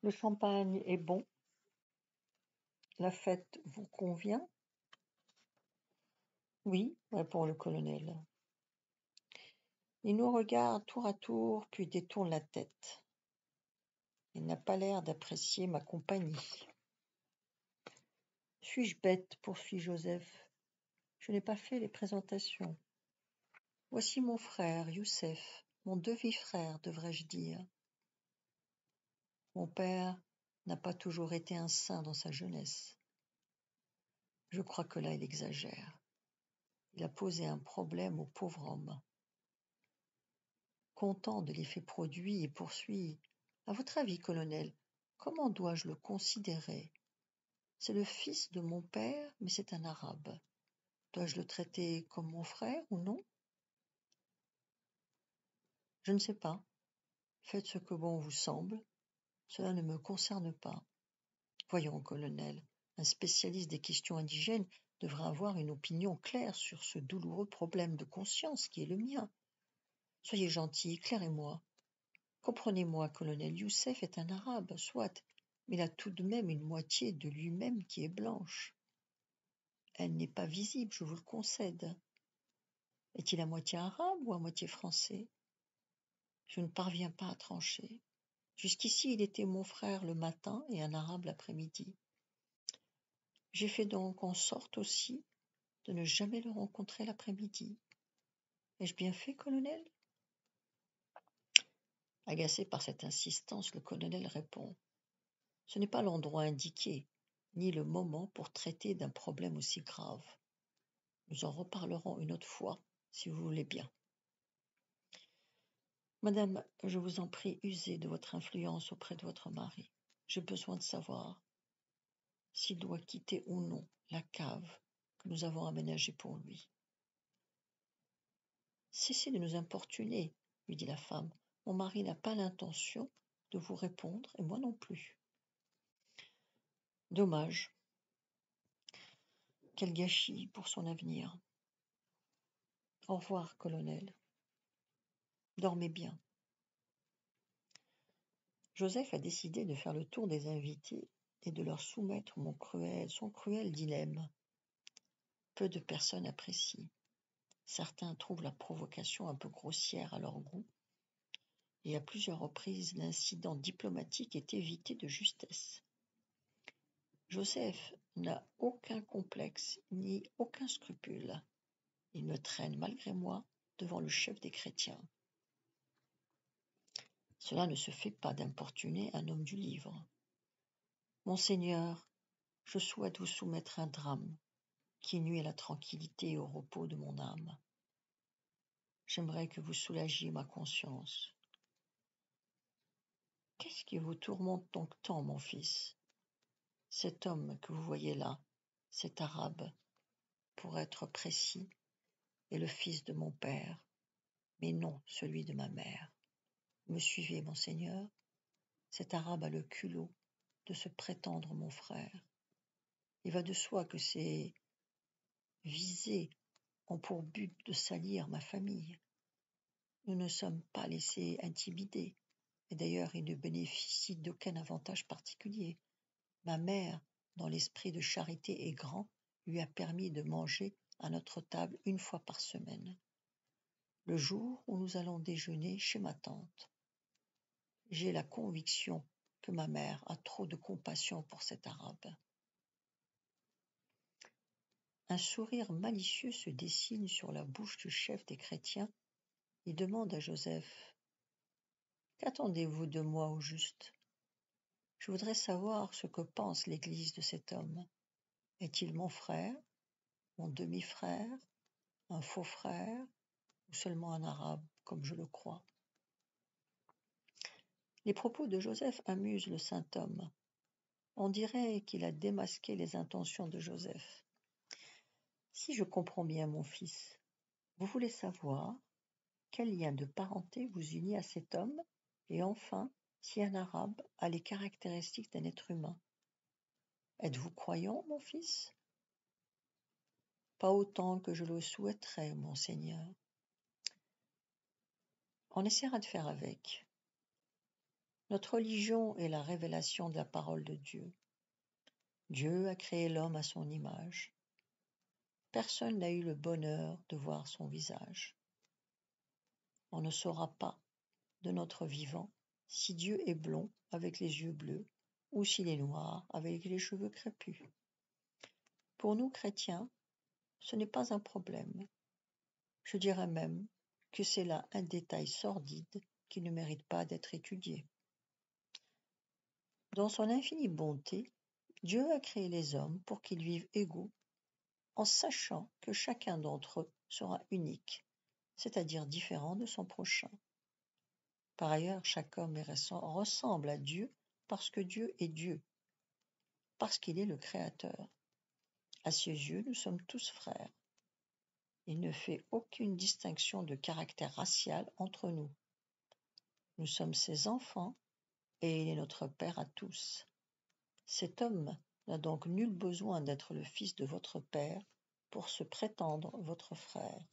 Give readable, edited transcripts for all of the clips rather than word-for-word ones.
Le champagne est bon, la fête vous convient? Oui, répond le colonel. Il nous regarde tour à tour, puis détourne la tête. Il n'a pas l'air d'apprécier ma compagnie. Suis-je bête, poursuit Joseph. Je n'ai pas fait les présentations. Voici mon frère, Youssef, mon demi-frère, devrais-je dire. Mon père n'a pas toujours été un saint dans sa jeunesse. Je crois que là, il exagère. Il a posé un problème au pauvre homme. Content de l'effet produit, et poursuit. À votre avis, colonel, comment dois-je le considérer? C'est le fils de mon père, mais c'est un arabe. Dois-je le traiter comme mon frère ou non? Je ne sais pas. Faites ce que bon vous semble. Cela ne me concerne pas. Voyons, colonel, un spécialiste des questions indigènes devrait avoir une opinion claire sur ce douloureux problème de conscience qui est le mien. Soyez gentil, éclairez-moi. Comprenez-moi, colonel, Youssef est un arabe, soit, mais il a tout de même une moitié de lui-même qui est blanche. Elle n'est pas visible, je vous le concède. Est-il à moitié arabe ou à moitié français? Je ne parviens pas à trancher. Jusqu'ici, il était mon frère le matin et un arabe l'après-midi. J'ai fait donc en sorte aussi de ne jamais le rencontrer l'après-midi. Ai-je bien fait, colonel? Agacé par cette insistance, le colonel répond. Ce n'est pas l'endroit indiqué, ni le moment pour traiter d'un problème aussi grave. Nous en reparlerons une autre fois, si vous voulez bien. Madame, je vous en prie, usez de votre influence auprès de votre mari. J'ai besoin de savoir s'il doit quitter ou non la cave que nous avons aménagée pour lui. Cessez de nous importuner, lui dit la femme. Mon mari n'a pas l'intention de vous répondre, et moi non plus. Dommage. Quel gâchis pour son avenir. Au revoir, colonel. Dormez bien. Joseph a décidé de faire le tour des invités et de leur soumettre son cruel dilemme. Peu de personnes apprécient. Certains trouvent la provocation un peu grossière à leur goût, et à plusieurs reprises l'incident diplomatique est évité de justesse. Joseph n'a aucun complexe ni aucun scrupule. Il me traîne malgré moi devant le chef des chrétiens. Cela ne se fait pas d'importuner un homme du livre. Monseigneur, je souhaite vous soumettre un drame qui nuit à la tranquillité et au repos de mon âme. J'aimerais que vous soulagiez ma conscience. Qu'est-ce qui vous tourmente donc tant, mon fils? Cet homme que vous voyez là, cet arabe, pour être précis, est le fils de mon père, mais non celui de ma mère. Me suivez, monseigneur? Cet arabe a le culot de se prétendre mon frère. Il va de soi que ces visées ont pour but de salir ma famille. Nous ne sommes pas laissés intimider, et d'ailleurs il ne bénéficie d'aucun avantage particulier. Ma mère, dont l'esprit de charité est grand, lui a permis de manger à notre table une fois par semaine, le jour où nous allons déjeuner chez ma tante. J'ai la conviction que ma mère a trop de compassion pour cet arabe. Un sourire malicieux se dessine sur la bouche du chef des chrétiens. Il demande à Joseph: Qu'attendez-vous de moi au juste? Je voudrais savoir ce que pense l'Église de cet homme. Est-il mon frère, mon demi-frère, un faux frère, ou seulement un arabe, comme je le crois? Les propos de Joseph amusent le saint homme. On dirait qu'il a démasqué les intentions de Joseph. Si je comprends bien, mon fils, vous voulez savoir quel lien de parenté vous unit à cet homme, et enfin, si un arabe a les caractéristiques d'un être humain. Êtes-vous croyant, mon fils? Pas autant que je le souhaiterais, monseigneur. On essaiera de faire avec. Notre religion est la révélation de la parole de Dieu. Dieu a créé l'homme à son image. Personne n'a eu le bonheur de voir son visage. On ne saura pas, de notre vivant, si Dieu est blond avec les yeux bleus ou s'il est noir avec les cheveux crépus. Pour nous chrétiens, ce n'est pas un problème. Je dirais même que c'est là un détail sordide qui ne mérite pas d'être étudié. Dans son infinie bonté, Dieu a créé les hommes pour qu'ils vivent égaux, en sachant que chacun d'entre eux sera unique, c'est-à-dire différent de son prochain. Par ailleurs, chaque homme ressemble à Dieu parce que Dieu est Dieu, parce qu'il est le Créateur. À ses yeux, nous sommes tous frères. Il ne fait aucune distinction de caractère racial entre nous. Nous sommes ses enfants et il est notre Père à tous. Cet homme n'a donc nul besoin d'être le fils de votre Père pour se prétendre votre frère.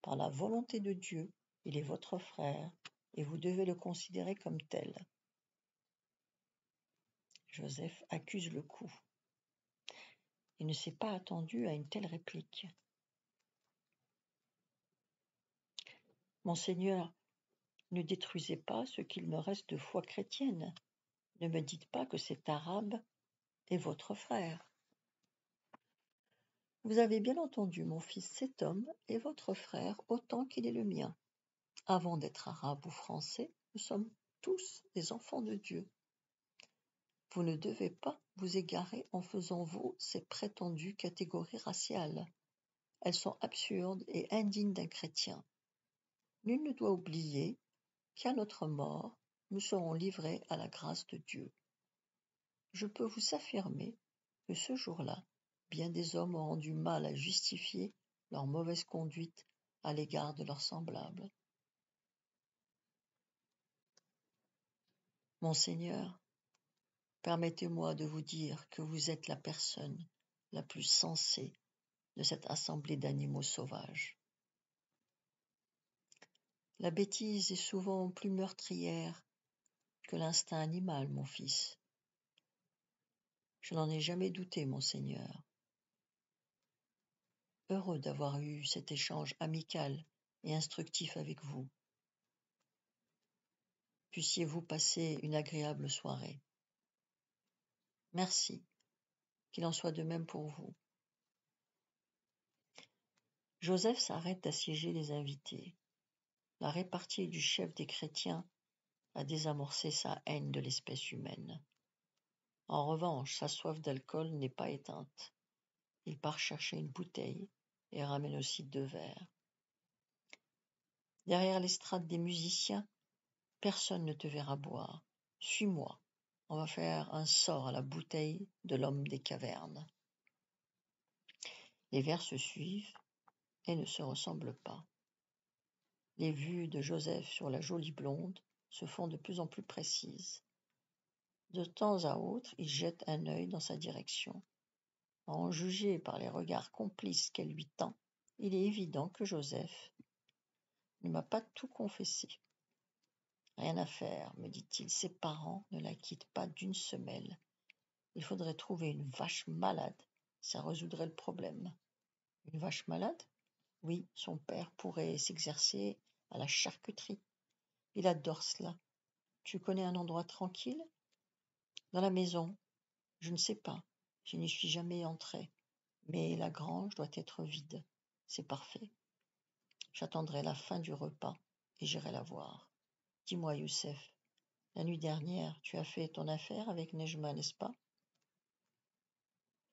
Par la volonté de Dieu, il est votre frère et vous devez le considérer comme tel. Joseph accuse le coup. Il ne s'est pas attendu à une telle réplique. Monseigneur, ne détruisez pas ce qu'il me reste de foi chrétienne. Ne me dites pas que cet arabe est votre frère. Vous avez bien entendu, mon fils, cet homme est votre frère autant qu'il est le mien. Avant d'être arabe ou français, nous sommes tous des enfants de Dieu. Vous ne devez pas vous égarer en faisant vos ces prétendues catégories raciales. Elles sont absurdes et indignes d'un chrétien. Nul ne doit oublier qu'à notre mort, nous serons livrés à la grâce de Dieu. Je peux vous affirmer que ce jour-là, bien des hommes auront du mal à justifier leur mauvaise conduite à l'égard de leurs semblables. Monseigneur, permettez-moi de vous dire que vous êtes la personne la plus sensée de cette assemblée d'animaux sauvages. La bêtise est souvent plus meurtrière que l'instinct animal, mon fils. Je n'en ai jamais douté, monseigneur. Heureux d'avoir eu cet échange amical et instructif avec vous. Puissiez-vous passer une agréable soirée. Merci, qu'il en soit de même pour vous. Joseph s'arrête d'assiéger les invités. La répartie du chef des chrétiens a désamorcé sa haine de l'espèce humaine. En revanche, sa soif d'alcool n'est pas éteinte. Il part chercher une bouteille et ramène aussi 2 verres. Derrière l'estrade des musiciens, personne ne te verra boire. Suis-moi, on va faire un sort à la bouteille de l'homme des cavernes. Les vers se suivent et ne se ressemblent pas. Les vues de Joseph sur la jolie blonde se font de plus en plus précises. De temps à autre, il jette un œil dans sa direction. À en juger par les regards complices qu'elle lui tend, il est évident que Joseph ne m'a pas tout confessé. Rien à faire, me dit-il, ses parents ne la quittent pas d'une semelle. Il faudrait trouver une vache malade, ça résoudrait le problème. Une vache malade? Oui, son père pourrait s'exercer à la charcuterie. Il adore cela. Tu connais un endroit tranquille? Dans la maison? Je ne sais pas. Je n'y suis jamais entrée. Mais la grange doit être vide. C'est parfait. J'attendrai la fin du repas et j'irai la voir. Dis-moi, Youssef, la nuit dernière, tu as fait ton affaire avec Nejma, n'est-ce pas?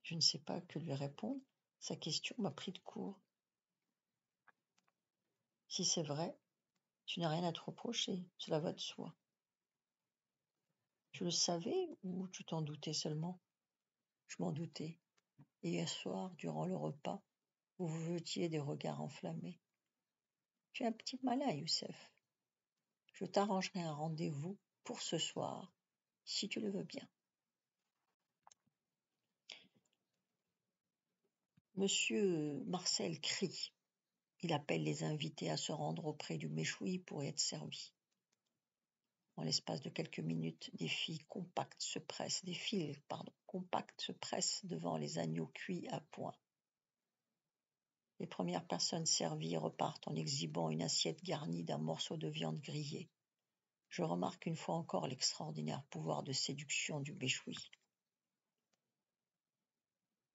Je ne sais pas que lui répondre. Sa question m'a pris de court. Si c'est vrai, tu n'as rien à te reprocher, cela va de soi. Tu le savais ou tu t'en doutais seulement? Je m'en doutais. Et hier soir, durant le repas, vous vous jetiez des regards enflammés. Tu es un petit malin, Youssef. Je t'arrangerai un rendez-vous pour ce soir, si tu le veux bien. Monsieur Marcel crie. Il appelle les invités à se rendre auprès du méchoui pour y être servis. En l'espace de quelques minutes, des fils compacts se pressent devant les agneaux cuits à point. Les premières personnes servies repartent en exhibant une assiette garnie d'un morceau de viande grillée. Je remarque une fois encore l'extraordinaire pouvoir de séduction du méchoui.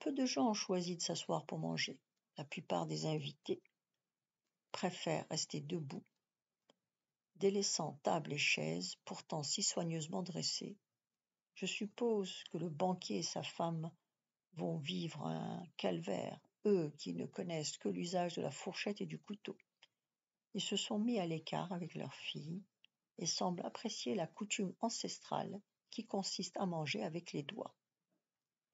Peu de gens ont choisi de s'asseoir pour manger. La plupart des invités préfèrent rester debout, délaissant table et chaises, pourtant si soigneusement dressées. Je suppose que le banquier et sa femme vont vivre un calvaire, eux qui ne connaissent que l'usage de la fourchette et du couteau. Ils se sont mis à l'écart avec leur fille et semblent apprécier la coutume ancestrale qui consiste à manger avec les doigts.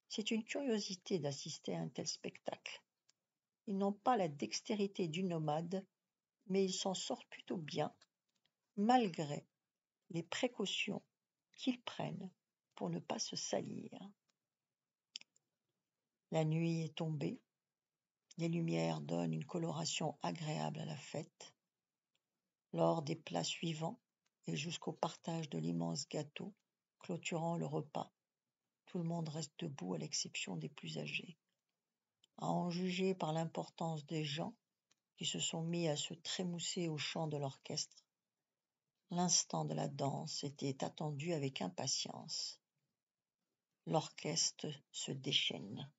C'est une curiosité d'assister à un tel spectacle. Ils n'ont pas la dextérité du nomade, mais ils s'en sortent plutôt bien, malgré les précautions qu'ils prennent pour ne pas se salir. La nuit est tombée, les lumières donnent une coloration agréable à la fête. Lors des plats suivants et jusqu'au partage de l'immense gâteau clôturant le repas, tout le monde reste debout à l'exception des plus âgés. À en juger par l'importance des gens qui se sont mis à se trémousser au chant de l'orchestre, l'instant de la danse était attendu avec impatience. L'orchestre se déchaîne.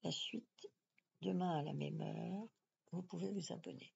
La suite, demain à la même heure, vous pouvez vous abonner.